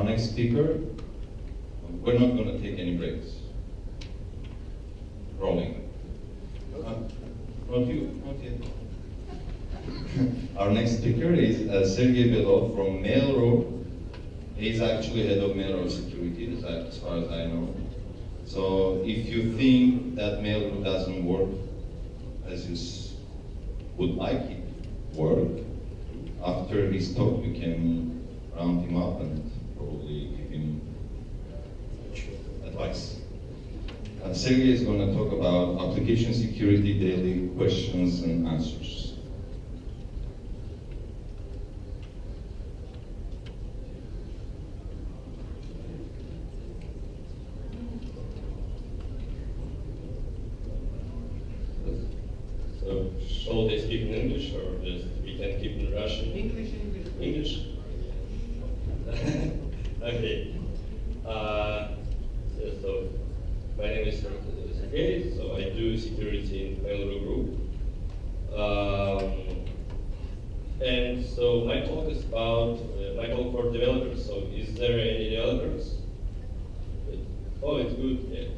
Our next speaker, we're not going to take any breaks. Rolling. Not you, not yet. Our next speaker is Sergey Belov from Mail.ru. He's actually head of Mail.ru security, as far as I know. So if you think that Mail.ru doesn't work as you would like it to work, after his talk we can round him up and probably give him advice. And Sergey is going to talk about application security daily questions and answers. So, shall they speak in English or just we can keep in Russian? English. English? Okay. So, my name is Sergey, so I do security in Mail.ru Group. And so my talk is about, my talk for developers, so is there any developers? Oh, it's good, yeah.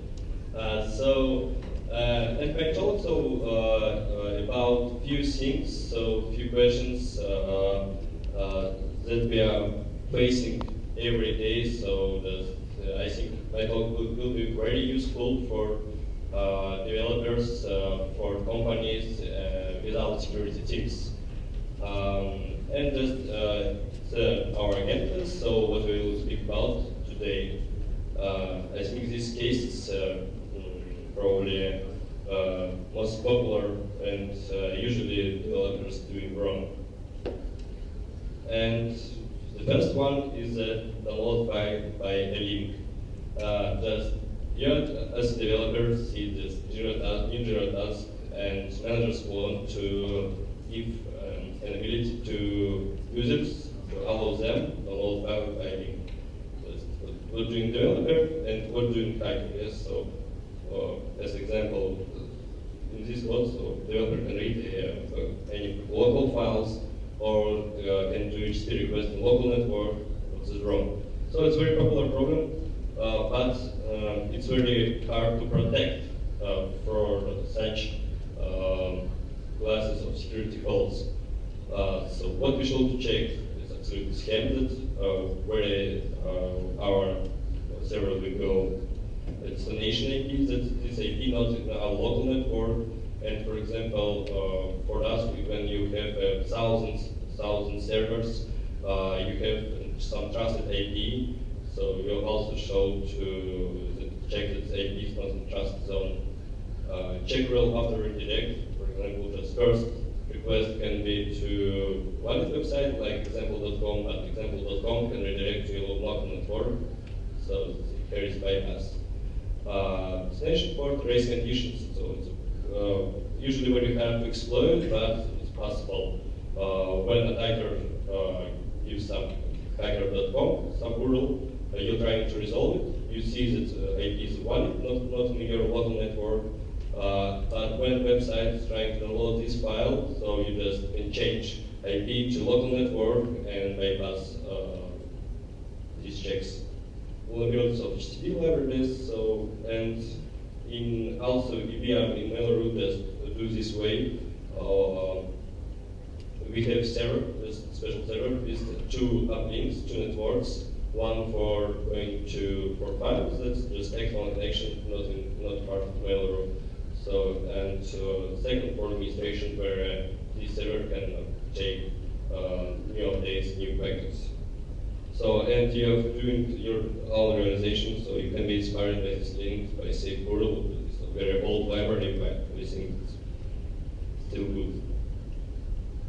And I talk about few things, so few questions that we are facing every day, so I think my talk will be very useful for developers, for companies without security teams. And just our agenda, so what we will speak about today. I think this case is probably most popular and usually developers doing wrong. And the first one is download by a link. You as developers see this new Jira task, and managers want to give an ability to users to allow them to download file by link. What doing developer and what doing hacker? Yes, so as example, in this code, so developer can read any local files or can do HTTP request in local network, which is wrong. So it's a very popular problem, but it's very hard to protect for such classes of security holes. So what we should check is actually this handed where our server will go. It's a nation IP, that this IP not in our local network. And for example, for us, when you have thousand servers, you have some trusted IP. So you also show to check that the IP is not in trust zone. Check rule after redirect. For example, just first request can be to one website like example.com, but example.com can redirect to your local network. So it carries bypass. Destination port race conditions. So it's usually very hard to exploit, but it's possible. When an attacker use some hacker.com, some URL, you're trying to resolve it. You see that IP is valid, not in your local network. But when website is trying to download this file, so you just can change IP to local network and bypass these checks. Vulnerabilities of HTTP libraries, so and in also EVM in Mail.ru just do this way. We have server, this special server with two uplinks, two networks. One for going for files, that's just external connection, not part of Mail.ru. So and second for administration, where this server can take new updates, new packets. So, and you have doing your own organization, so you can be inspired by this link, by safe URL. It's a very old library, but we think it's still good.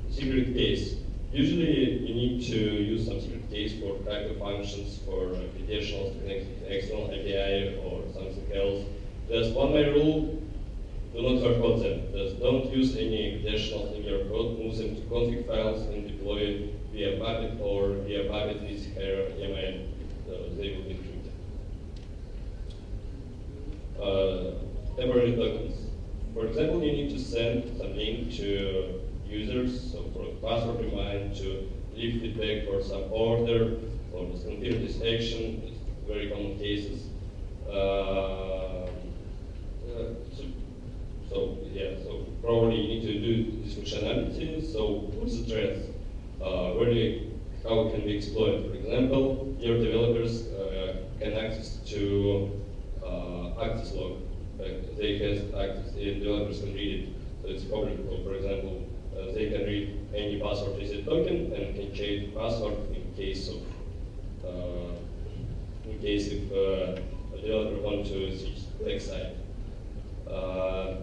Secret case. Usually you need to use some secret case for hacker functions, for credentials to connect to external API or something else. There's one main rule, do not hardcode them. Just don't use any credentials in your code, move them to config files and deploy via Puppet or via Puppet with higher email. They will be encrypted. Temporary tokens. For example, you need to send some link to users, so for a password remind, to leave feedback for some order, or just confirm this action, it's very common cases. So probably you need to do this functionality. So what's the threats? How it can be exploited? For example, your developers can access to access log. They can access, the developers can read it. So it's public. For example, they can read any password reset token and can change the password in case if a developer wants to switch to the next site.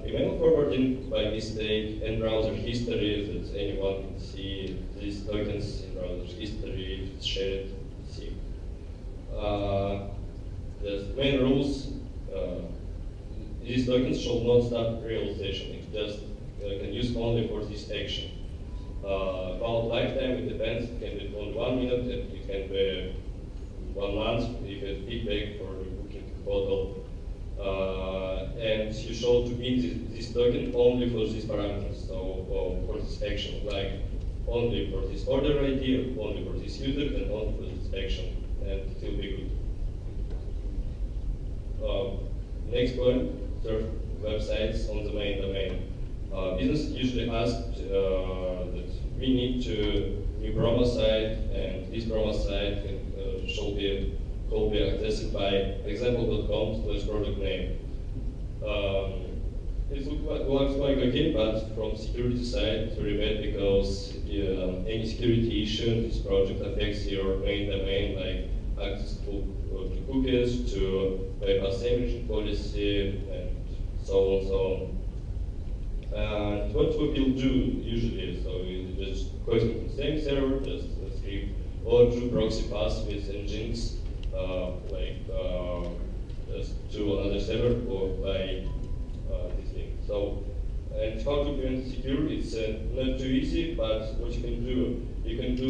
Email forwarding by mistake and browser history, that anyone can see these tokens in browser history if it's shared. See. The main rules: these tokens should not start realization. It just can use only for this action. About lifetime, it depends. It can be only 1 minute. It can be 1 month if it's feedback for the booking hotel. And you should to meet this token only for these parameters. So for this action, like only for this order ID, only for this user, and only for this action, and it will be good. Next point: serve websites on the main domain. Business usually asks that we need to new promo site, and this promo site could be accessed by example.com/product name. It looks like okay, but from security side, it's very bad because any security issue in this project affects your main domain, like access to cookies, to bypass encryption policy, and so on and so on. And what we will do usually, so we just connect the same server, just script, or do proxy pass with engines, just to another server or by this thing. So, and how to prevent secure? It's not too easy, but what you can do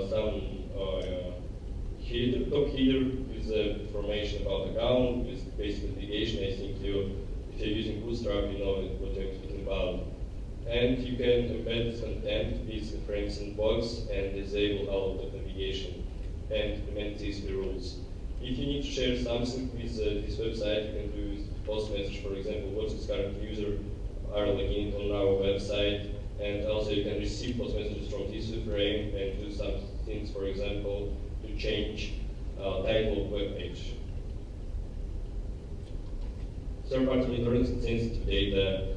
some top header with information about account, with basic navigation. I think if you're using Bootstrap, you know what I'm speaking about. And you can embed this content with frames in box and disable auto navigation and implement these rules. If you need to share something with this website, you can do with post message, for example, what is current user are logging on our website, and also you can receive post messages from this frame and do some things, for example, to change title of web page. Third-party monitoring sensitive data.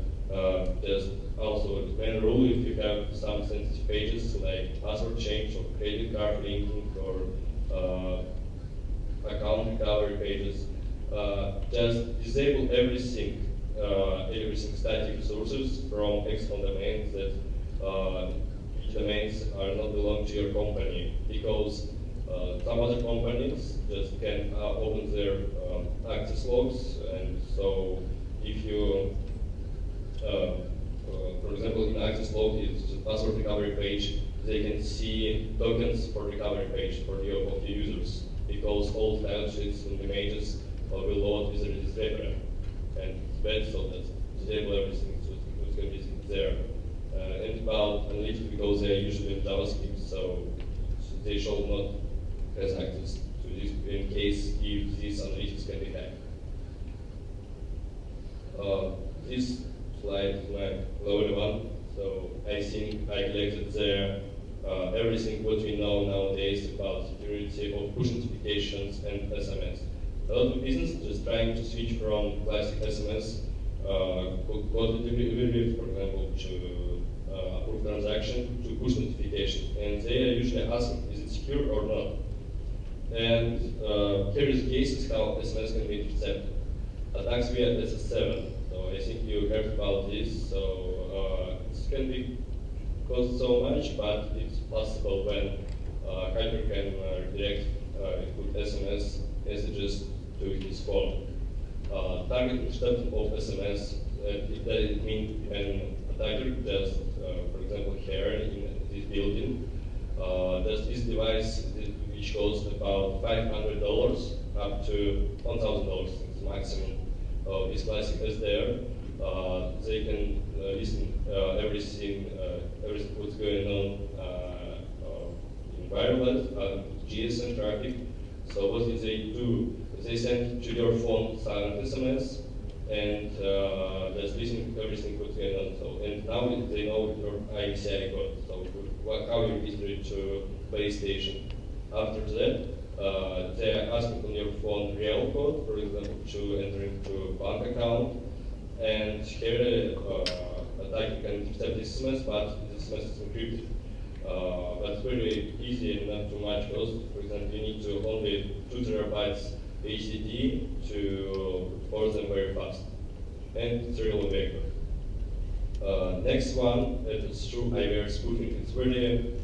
There's also a main rule if you have some sensitive pages like password change or credit card linking or account recovery pages. Just disable everything static resources from external domains that which domains are not belong to your company, because some other companies just can open their access logs, and so if you for example, in access log, it's a password recovery page, they can see tokens for recovery page for of the users, because all style sheets and images will load with this reference. And it's bad, so that's disable everything, so it's going to be there. And about analytics, because they're usually in JavaScript, so they should not have access to this in case if these analytics can be hacked. This slide is my lower one, so I think I collected there everything what we know nowadays about security of push notifications and SMS. A lot of businesses just trying to switch from classic SMS, code delivery, for example, to approve transaction, to push notification, and they are usually asking, is it secure or not? And here is cases how SMS can be intercepted. Attacks via SS7. So I think you heard about this. So it can be cost so much, but it's possible when hacker can redirect good SMS messages to his phone. Target interception of SMS, it doesn't mean an attacker just, for example, here in this building, there's this device which costs about $500 up to $1,000. It's the maximum of this classic SDR. They can listen everything what's going on in environment, GSM traffic. So what did they do? They sent to your phone silent SMS and just listen to everything what's going on. So, and now they know your IMCI code, so how you register to base station. After that, they are asking on your phone real code, for example, to enter into a bank account. And here, attacker can intercept this SMS, but this SMS is encrypted. But it's very easy and not too much cost. For example, you need to only 2 terabytes HDD to force them very fast. And it's really vector. Next one, it's true IVR spoofing. It's really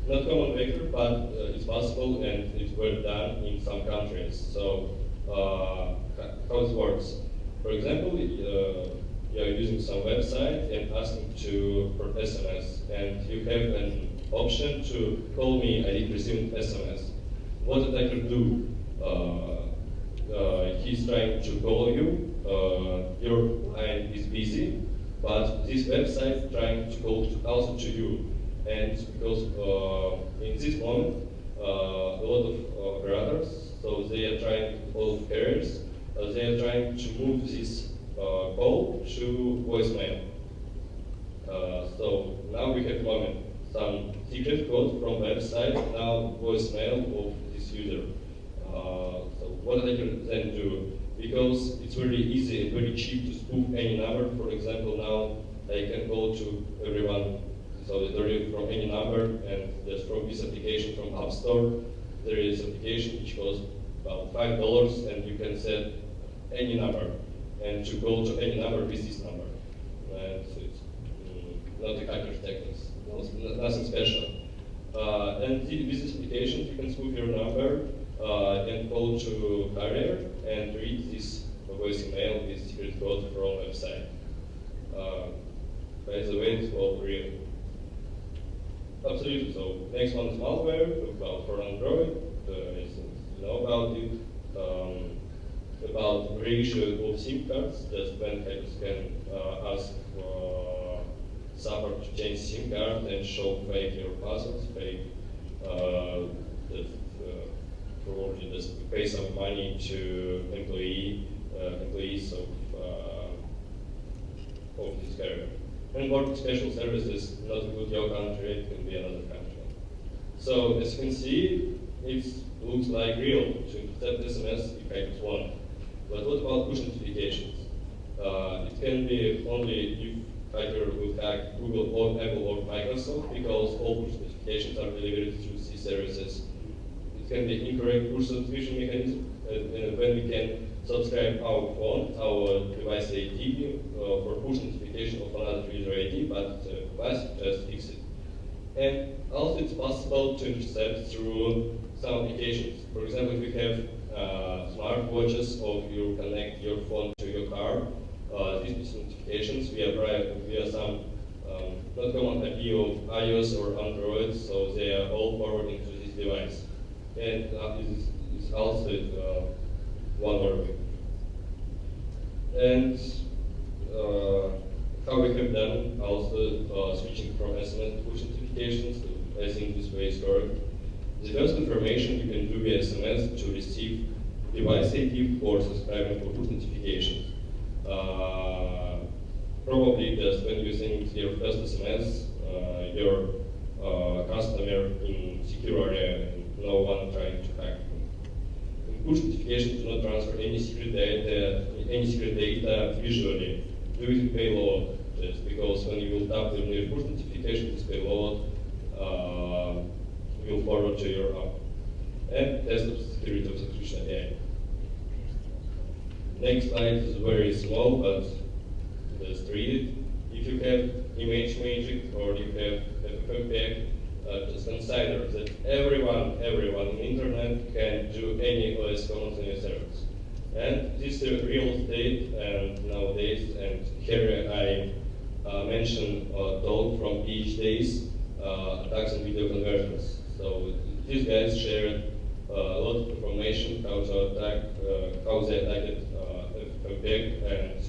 not common vector, but it's possible and it's well done in some countries. So how it works? For example, you are using some website and asking for SMS, and you have an option to call me, I did receive SMS. What attacker do? He's trying to call you, your line is busy, but this website trying to call also to you. And because in this moment, a lot of operators, so they are trying, all carriers, they are trying to move this call to voicemail. So now we have some secret code from website, now voicemail of this user. So what I can then do, because it's very easy and very cheap to spoof any number. For example, now I can call to everyone, so literally from any number, and just from this application from App Store, there is application which costs about $5, and you can set any number, and to call to any number with this number. And it's not the hacker's techniques, nothing special. And with this application, you can spoof your number and call to carrier and read this voicemail with secret code from website. By the way, it's all real. Absolutely. So next one is malware. About for Android, you know about it. About ratio of SIM cards. Just when hackers can ask support to change SIM card and show fake your passwords, fake probably just pay some money to employees of this carrier. And work special services, not include your country, it can be another country. So as you can see, it looks like real to intercept SMS if hackers want. But what about push notifications? It can be only if hacker will hack Google or Apple or Microsoft, because all push notifications are delivered through these services. It can be incorrect push notification mechanism, and when we can subscribe our phone, our device ID for push notification of another user ID, but device just fix it. And also it's possible to intercept through some applications. For example, if you have smart watches or you connect your phone to your car, these notifications via some not common IP of iOS or Android, so they are all forwarding to this device. And this is also one more way. And how we have done also switching from SMS to push notifications. I think this way is correct. The first information you can do via SMS to receive device ID for subscribing for push notifications. Probably just when you send your first SMS, your customer in secure area, and no one trying to hack. Push notifications do not transfer any secret data visually during payload, just because when you will tap on your push notification, this payload will forward to your app. And test of security of subscription AI. Next slide is very small, but just read it. If you have image magic or you have FFmpeg, just consider that everyone in the internet can do any OS commands on your servers. And this is real estate and nowadays, and here I mentioned Told from PH Days, attacks on video converters. So these guys shared a lot of information how to attack, how they attacked FFmpeg, and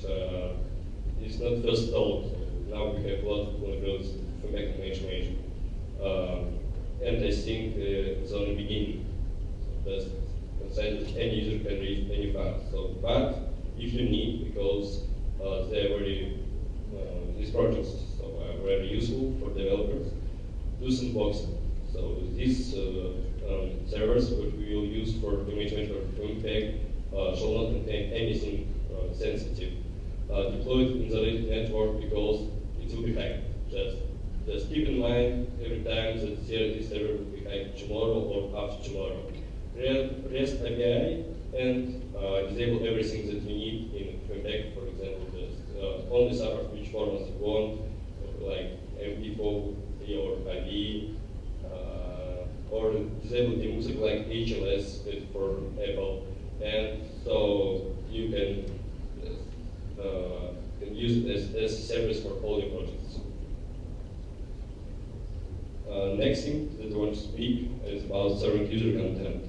it's not just Told. So now we have a lot of vulnerabilities for FFmpeg and image magic. and I think it's only beginning. So just consider that any user can read any file. So, but if you need, because they're very these projects are very useful for developers, do sandboxing. So these servers, which we will use for commitment or impact, shall not contain anything sensitive. Deploy it in the lit network because it will be hacked. Just keep in mind every time that this server will be hacked tomorrow or after tomorrow. REST API and disable everything that you need in impact. For example, just only support which formats you want, like MP4 or IDE. Or disable the music like HLS for Apple, and so you can use it as a service for all your projects. Next thing that I want to speak is about serving user content.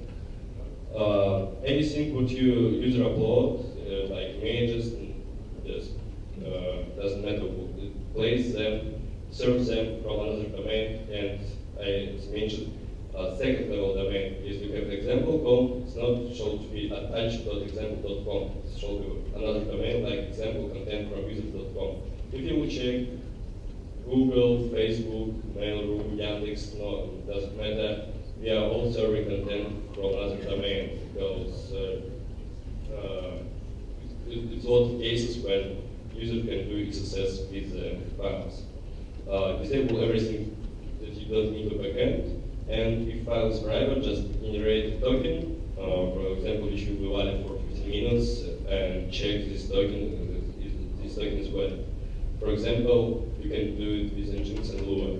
Anything what you user upload, like images, just doesn't matter who plays them, serves them from another domain, and I mentioned. Second level domain is you have example.com. It's not shown to be attach.example.com. It's shown to be another domain like example content from users.com. If you will check Google, Facebook, Mail.ru, Yandex, no, it doesn't matter. We are all serving content from another domain because it's a lot of cases when user can do XSS with files. Disable everything that you don't need a backend. And if file is private, just generate a token, for example, which will be valid for 15 minutes, and check this token, this token is valid. For example, you can do it with Nginx and Lua.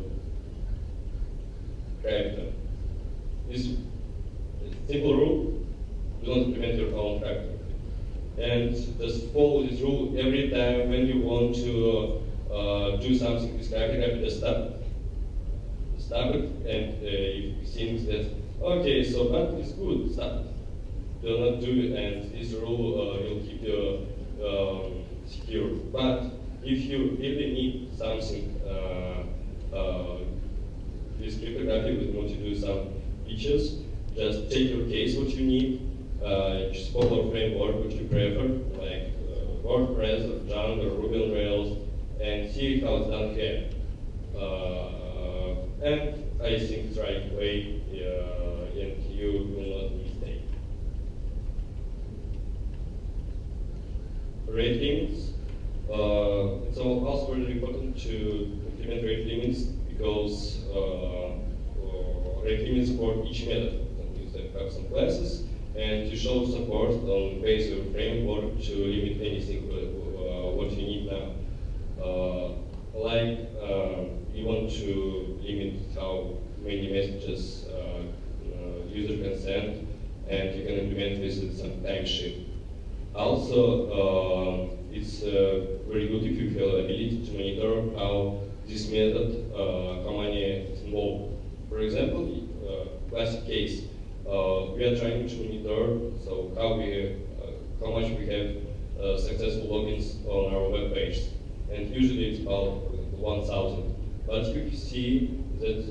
Character. This simple rule, do not implement your own character. And just follow this rule every time when you want to do something with character, just stop it, and if you think that, okay, so that is good, stop it. Do not do it, and this rule will keep you secure. But if you really need something, this cryptography, we want to do some features, just take your case what you need, just follow a framework which you prefer, like WordPress or Django or Ruby on Rails, and see how it's done here. And I think it's the right way, and you will not mistake. Rate limits. It's also really important to implement rate limits because rate limits for each method. You have some classes, and you show support on base your framework to limit anything what you need now. You want to limit how many messages user can send, and you can implement this with some time shift. Also, it's very good if you have ability to monitor how this method, how many it's involved. For example, classic case, we are trying to monitor so how much we have successful logins on our web page, and usually it's about 1,000. But you see that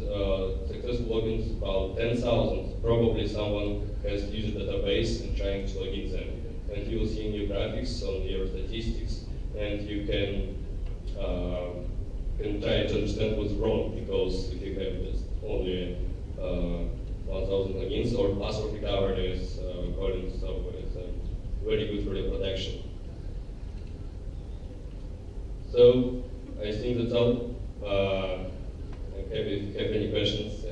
successful logins is about 10,000. Probably someone has used a database and trying to log in them. And you will see new graphics on your statistics, and you can try to understand what's wrong, because if you have just only 1,000 logins or password recovery is according to software, it's very good for the protection. So I think that's all. If you have any questions.